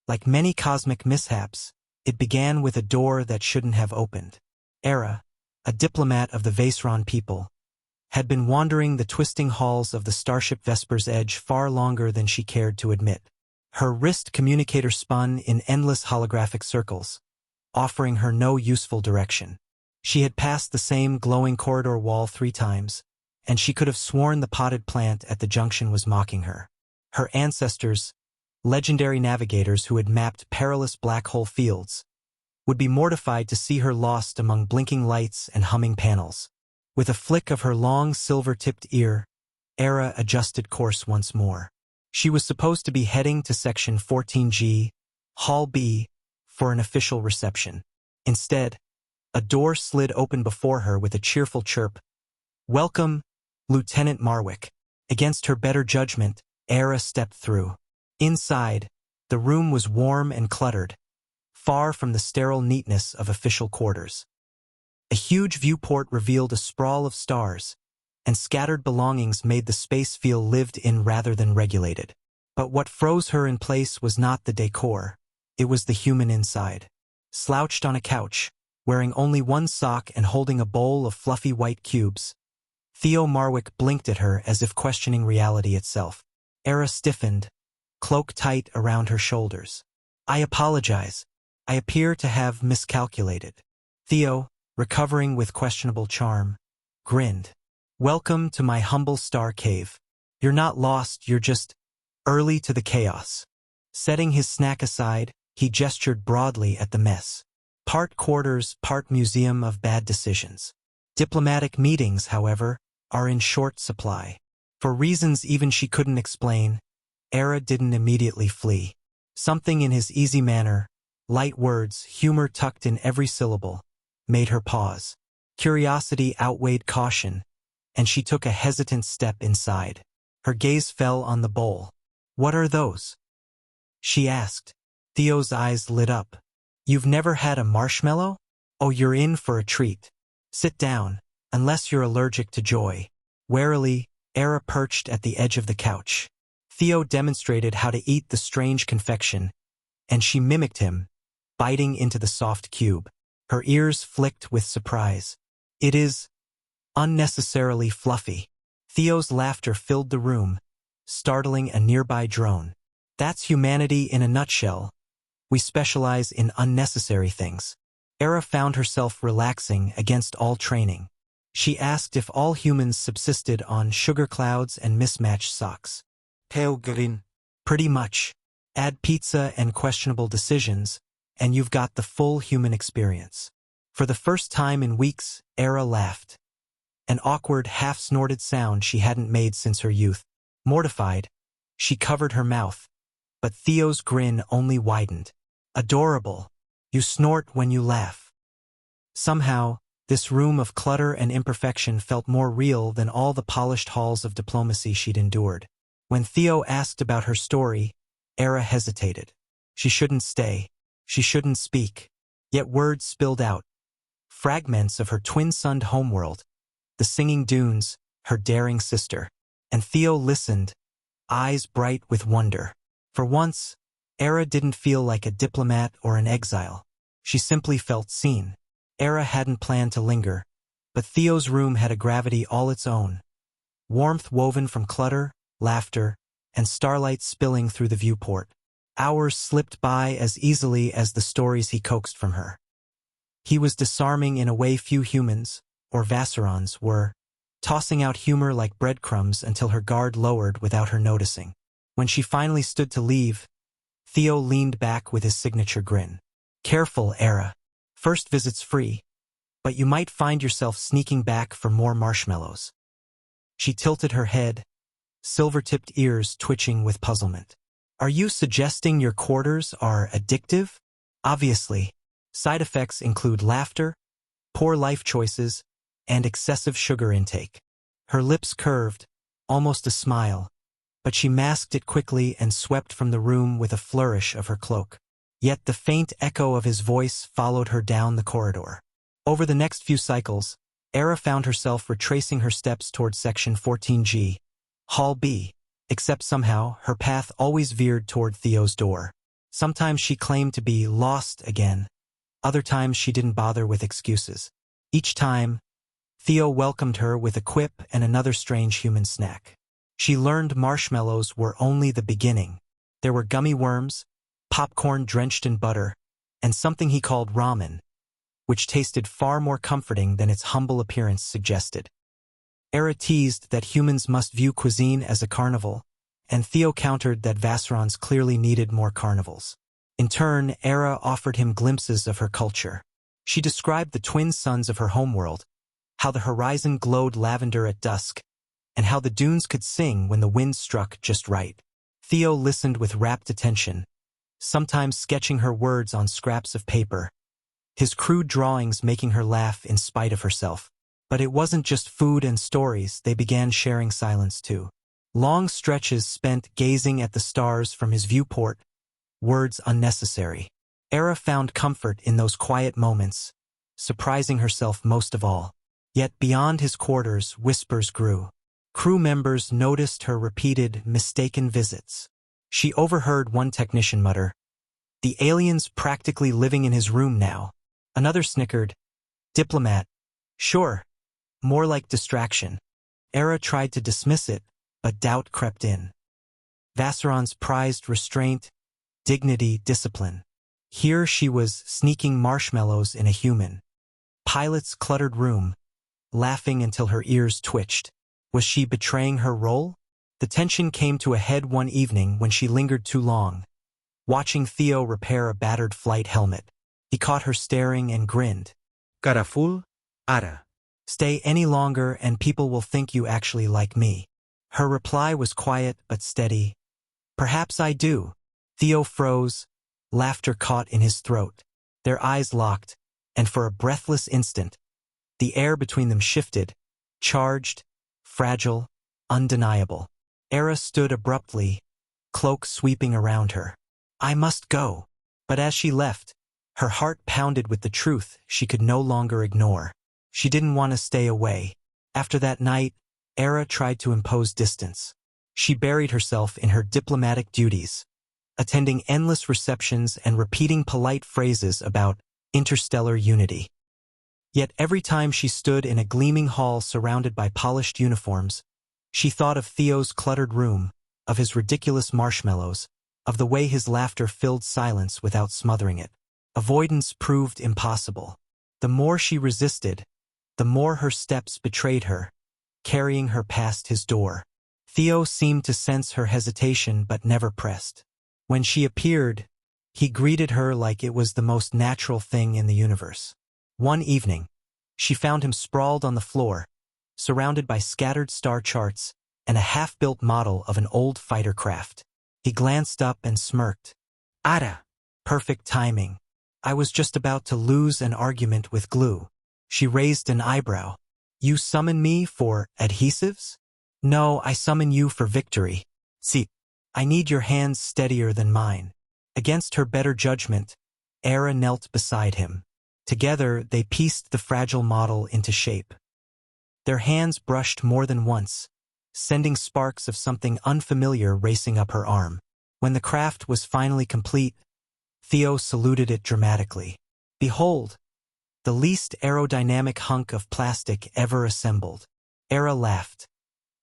Like many cosmic mishaps, it began with a door that shouldn't have opened. Era, a diplomat of the Vaseron people, had been wandering the twisting halls of the starship Vesper's Edge far longer than she cared to admit. Her wrist communicator spun in endless holographic circles, offering her no useful direction. She had passed the same glowing corridor wall 3 times, and she could have sworn the potted plant at the junction was mocking her. Her ancestors, legendary navigators who had mapped perilous black hole fields, would be mortified to see her lost among blinking lights and humming panels. With a flick of her long silver-tipped ear, Era adjusted course once more. She was supposed to be heading to Section 14G, Hall B, for an official reception. Instead, a door slid open before her with a cheerful chirp. "Welcome, Lieutenant Marwick." Against her better judgment, Era stepped through. Inside, the room was warm and cluttered, far from the sterile neatness of official quarters. A huge viewport revealed a sprawl of stars, and scattered belongings made the space feel lived in rather than regulated. But what froze her in place was not the decor, it was the human inside. Slouched on a couch, wearing only one sock and holding a bowl of fluffy white cubes, Theo Marwick blinked at her as if questioning reality itself. Era stiffened, cloak tight around her shoulders. "I apologize. I appear to have miscalculated." Theo, recovering with questionable charm, grinned. "Welcome to my humble star cave. You're not lost, you're just early to the chaos." Setting his snack aside, he gestured broadly at the mess. Part quarters, part museum of bad decisions. Diplomatic meetings, however, are in short supply. For reasons even she couldn't explain, Era didn't immediately flee. Something in his easy manner, light words, humor tucked in every syllable, made her pause. Curiosity outweighed caution, and she took a hesitant step inside. Her gaze fell on the bowl. "What are those?" she asked. Theo's eyes lit up. "You've never had a marshmallow? Oh, you're in for a treat. Sit down, unless you're allergic to joy." Warily, Era perched at the edge of the couch. Theo demonstrated how to eat the strange confection, and she mimicked him, biting into the soft cube. Her ears flicked with surprise. "It is unnecessarily fluffy." Theo's laughter filled the room, startling a nearby drone. "That's humanity in a nutshell. We specialize in unnecessary things." Era found herself relaxing against all training. She asked if all humans subsisted on sugar clouds and mismatched socks. Theo grinned. "Pretty much. Add pizza and questionable decisions, and you've got the full human experience." For the first time in weeks, Era laughed. An awkward, half-snorted sound she hadn't made since her youth. Mortified, she covered her mouth, but Theo's grin only widened. "Adorable. You snort when you laugh." Somehow, this room of clutter and imperfection felt more real than all the polished halls of diplomacy she'd endured. When Theo asked about her story, Era hesitated. She shouldn't stay. She shouldn't speak. Yet words spilled out. Fragments of her twin-sunned homeworld, the singing dunes, her daring sister. And Theo listened, eyes bright with wonder. For once, Era didn't feel like a diplomat or an exile. She simply felt seen. Era hadn't planned to linger, but Theo's room had a gravity all its own. Warmth woven from clutter, laughter, and starlight spilling through the viewport. Hours slipped by as easily as the stories he coaxed from her. He was disarming in a way few humans, or Vaserons, were, tossing out humor like breadcrumbs until her guard lowered without her noticing. When she finally stood to leave, Theo leaned back with his signature grin. "Careful, Era. First visit's free, but you might find yourself sneaking back for more marshmallows." She tilted her head, silver-tipped ears twitching with puzzlement. "Are you suggesting your quarters are addictive?" "Obviously. Side effects include laughter, poor life choices, and excessive sugar intake." Her lips curved, almost a smile, but she masked it quickly and swept from the room with a flourish of her cloak. Yet the faint echo of his voice followed her down the corridor. Over the next few cycles, Era found herself retracing her steps toward Section 14G, Hall B, except somehow her path always veered toward Theo's door. Sometimes she claimed to be lost again. Other times she didn't bother with excuses. Each time, Theo welcomed her with a quip and another strange human snack. She learned marshmallows were only the beginning. There were gummy worms, popcorn drenched in butter, and something he called ramen, which tasted far more comforting than its humble appearance suggested. Era teased that humans must view cuisine as a carnival, and Theo countered that Vassarons clearly needed more carnivals. In turn, Era offered him glimpses of her culture. She described the twin suns of her homeworld, how the horizon glowed lavender at dusk, and how the dunes could sing when the wind struck just right. Theo listened with rapt attention, sometimes sketching her words on scraps of paper, his crude drawings making her laugh in spite of herself. But it wasn't just food and stories, they began sharing silence too. Long stretches spent gazing at the stars from his viewport, words unnecessary. Era found comfort in those quiet moments, surprising herself most of all. Yet beyond his quarters, whispers grew. Crew members noticed her repeated, mistaken visits. She overheard one technician mutter, "The alien's practically living in his room now." Another snickered, "Diplomat. Sure. More like distraction." Era tried to dismiss it, but doubt crept in. Vassarons prized restraint, dignity, discipline. Here she was sneaking marshmallows in a human, pilot's cluttered room, laughing until her ears twitched. Was she betraying her role? The tension came to a head one evening when she lingered too long, watching Theo repair a battered flight helmet. He caught her staring and grinned. Cara full, Ara. "Stay any longer and people will think you actually like me." Her reply was quiet but steady. "Perhaps I do." Theo froze, laughter caught in his throat. Their eyes locked, and for a breathless instant, the air between them shifted, charged, fragile, undeniable. Era stood abruptly, cloak sweeping around her. "I must go." But as she left, her heart pounded with the truth she could no longer ignore. She didn't want to stay away. After that night, Era tried to impose distance. She buried herself in her diplomatic duties, attending endless receptions and repeating polite phrases about interstellar unity. Yet every time she stood in a gleaming hall surrounded by polished uniforms, she thought of Theo's cluttered room, of his ridiculous marshmallows, of the way his laughter filled silence without smothering it. Avoidance proved impossible. The more she resisted, the more her steps betrayed her, carrying her past his door. Theo seemed to sense her hesitation but never pressed. When she appeared, he greeted her like it was the most natural thing in the universe. One evening, she found him sprawled on the floor, surrounded by scattered star charts and a half-built model of an old fighter craft. He glanced up and smirked. "Ada." Perfect timing. "I was just about to lose an argument with glue." She raised an eyebrow. "You summon me for adhesives?" "No, I summon you for victory. See, I need your hands steadier than mine." Against her better judgment, Era knelt beside him. Together, they pieced the fragile model into shape. Their hands brushed more than once, sending sparks of something unfamiliar racing up her arm. When the craft was finally complete, Theo saluted it dramatically. "Behold, the least aerodynamic hunk of plastic ever assembled." Era laughed.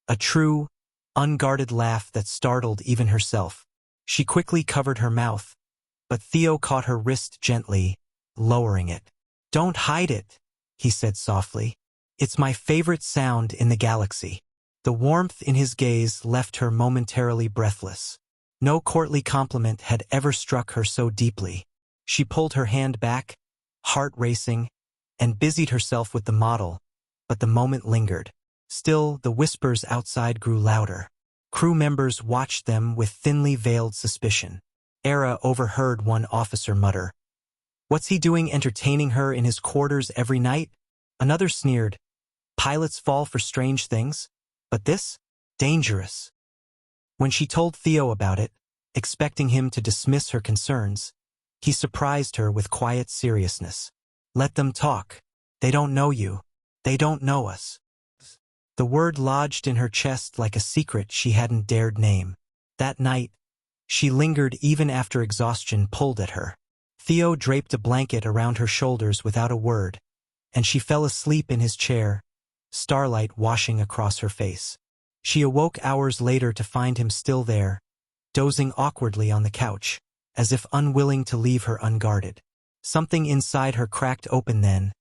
A true, unguarded laugh that startled even herself. She quickly covered her mouth, but Theo caught her wrist gently, lowering it. "Don't hide it," he said softly. "It's my favorite sound in the galaxy." The warmth in his gaze left her momentarily breathless. No courtly compliment had ever struck her so deeply. She pulled her hand back, heart racing, and busied herself with the model, but the moment lingered. Still, the whispers outside grew louder. Crew members watched them with thinly veiled suspicion. Era overheard one officer mutter, "What's he doing entertaining her in his quarters every night?" Another sneered, "Pilots fall for strange things, but this? Dangerous." When she told Theo about it, expecting him to dismiss her concerns, he surprised her with quiet seriousness. "Let them talk. They don't know you. They don't know us." The word lodged in her chest like a secret she hadn't dared name. That night, She lingered even after exhaustion pulled at her. Theo draped a blanket around her shoulders without a word, and she fell asleep in his chair, starlight washing across her face. She awoke hours later to find him still there, dozing awkwardly on the couch, as if unwilling to leave her unguarded. Something inside her cracked open then,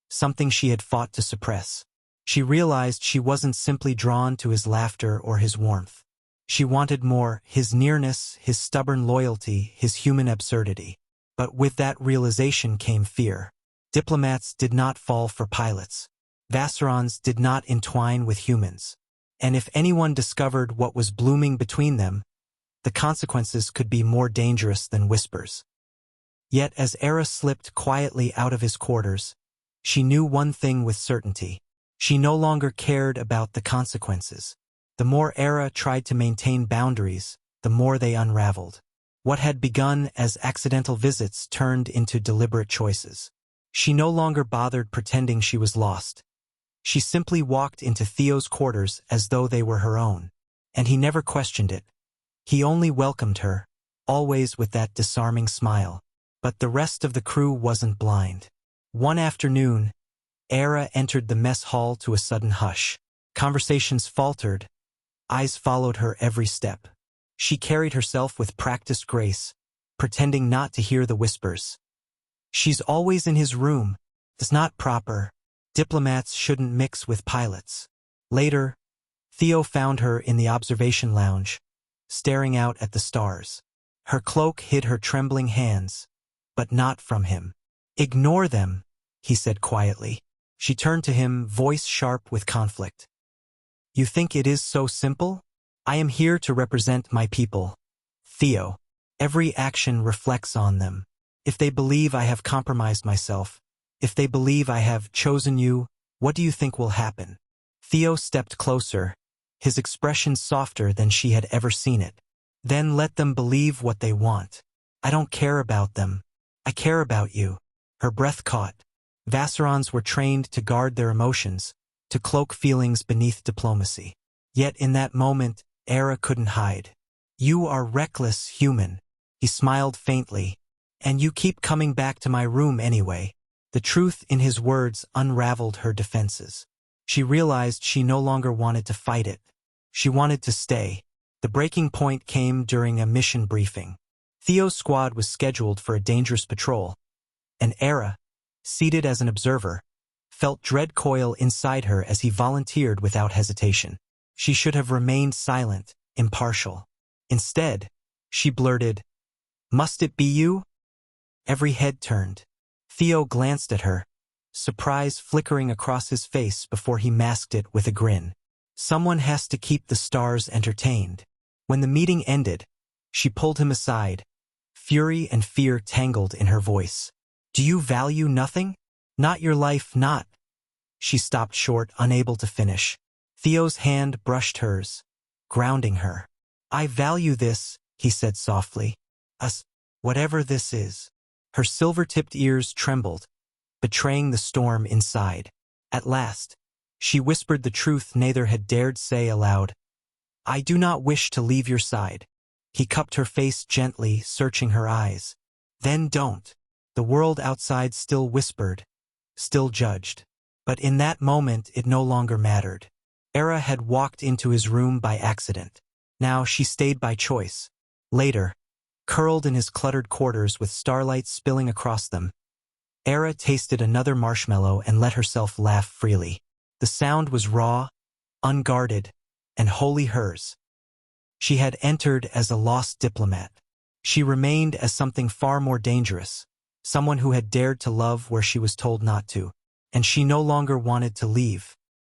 something she had fought to suppress. She realized she wasn't simply drawn to his laughter or his warmth. She wanted more, his nearness, his stubborn loyalty, his human absurdity. But with that realization came fear. Diplomats did not fall for pilots. Vassarons did not entwine with humans. And if anyone discovered what was blooming between them, the consequences could be more dangerous than whispers. Yet as Era slipped quietly out of his quarters, she knew one thing with certainty. She no longer cared about the consequences. The more Era tried to maintain boundaries, the more they unraveled. What had begun as accidental visits turned into deliberate choices. She no longer bothered pretending she was lost. She simply walked into Theo's quarters as though they were her own, and he never questioned it. He only welcomed her, always with that disarming smile. But the rest of the crew wasn't blind. One afternoon, Era entered the mess hall to a sudden hush. Conversations faltered, eyes followed her every step. She carried herself with practiced grace, pretending not to hear the whispers. She's always in his room. It's not proper. Diplomats shouldn't mix with pilots. Later, Theo found her in the observation lounge, staring out at the stars. Her cloak hid her trembling hands, but not from him. "Ignore them," he said quietly. She turned to him, voice sharp with conflict. "You think it is so simple? I am here to represent my people. Theo, every action reflects on them. If they believe I have compromised myself, if they believe I have chosen you, what do you think will happen?" Theo stepped closer, his expression softer than she had ever seen it. "Then let them believe what they want. I don't care about them. I care about you." Her breath caught. Vassarons were trained to guard their emotions, to cloak feelings beneath diplomacy. Yet in that moment, Era couldn't hide. "You are reckless, human." He smiled faintly. "And you keep coming back to my room anyway." The truth in his words unraveled her defenses. She realized she no longer wanted to fight it. She wanted to stay. The breaking point came during a mission briefing. Theo's squad was scheduled for a dangerous patrol, and Era, seated as an observer, felt dread coil inside her as he volunteered without hesitation. She should have remained silent, impartial. Instead, she blurted, "Must it be you?" Every head turned. Theo glanced at her, surprise flickering across his face before he masked it with a grin. Someone has to keep the stars entertained. When the meeting ended, she pulled him aside, fury and fear tangled in her voice. "Do you value nothing? Not your life, not—" She stopped short, unable to finish. Theo's hand brushed hers, grounding her. "I value this," he said softly. "Us, whatever this is." Her silver-tipped ears trembled, betraying the storm inside. At last, she whispered the truth neither had dared say aloud. "I do not wish to leave your side." He cupped her face gently, searching her eyes. "Then don't." The world outside still whispered, still judged. But in that moment it no longer mattered. Era had walked into his room by accident. Now she stayed by choice. Later, curled in his cluttered quarters with starlight spilling across them, Era tasted another marshmallow and let herself laugh freely. The sound was raw, unguarded, and wholly hers. She had entered as a lost diplomat. She remained as something far more dangerous, someone who had dared to love where she was told not to, and she no longer wanted to leave.